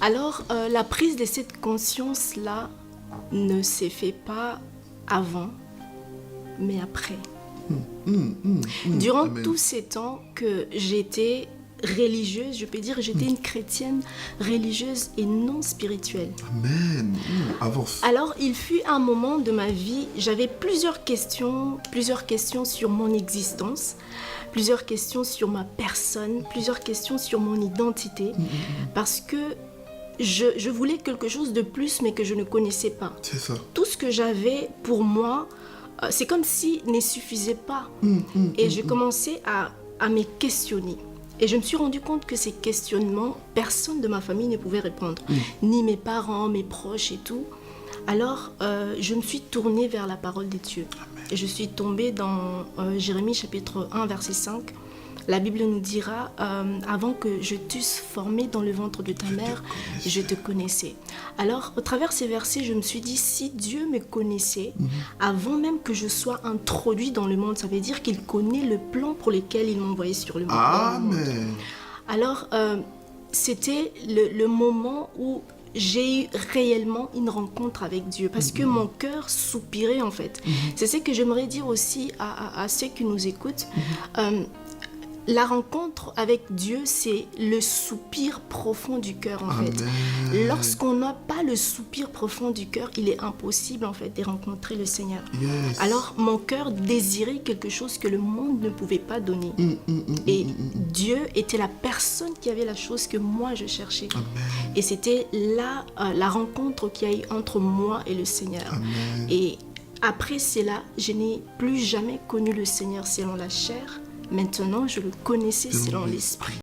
Alors, la prise de cette conscience-là ne s'est fait pas avant, mais après. Durant Amen. tous ces temps que j'étais religieuse, je peux dire que j'étais une chrétienne religieuse et non spirituelle. Amen. Avance. Alors, il fut un moment de ma vie, j'avais plusieurs questions sur mon existence, plusieurs questions sur ma personne, plusieurs questions sur mon identité, parce que je voulais quelque chose de plus, mais que je ne connaissais pas. C'est ça. Tout ce que j'avais pour moi, c'est comme si ne suffisait pas. Et je commençais à me questionner. Et je me suis rendu compte que ces questionnements, personne de ma famille ne pouvait répondre. Ni mes parents, mes proches et tout. Alors, je me suis tournée vers la parole de Dieu. Et je suis tombée dans Jérémie chapitre 1, verset 5. La Bible nous dira, avant que je t'eusse formé dans le ventre de ta mère, je te connaissais. Alors, au travers ces versets, je me suis dit, si Dieu me connaissait, avant même que je sois introduit dans le monde, ça veut dire qu'il connaît le plan pour lequel il m'envoyait sur le monde. Amen. Alors, c'était le moment où j'ai eu réellement une rencontre avec Dieu, parce que mon cœur soupirait en fait. C'est ce que j'aimerais dire aussi à ceux qui nous écoutent. La rencontre avec Dieu, c'est le soupir profond du cœur en fait. Lorsqu'on n'a pas le soupir profond du cœur, il est impossible en fait de rencontrer le Seigneur. Yes. Alors mon cœur désirait quelque chose que le monde ne pouvait pas donner. Et Dieu était la personne qui avait la chose que moi je cherchais. Amen. Et c'était là la rencontre qu'il y a eu entre moi et le Seigneur. Amen. Et après cela, je n'ai plus jamais connu le Seigneur selon la chair. Maintenant, je le connaissais selon l'esprit.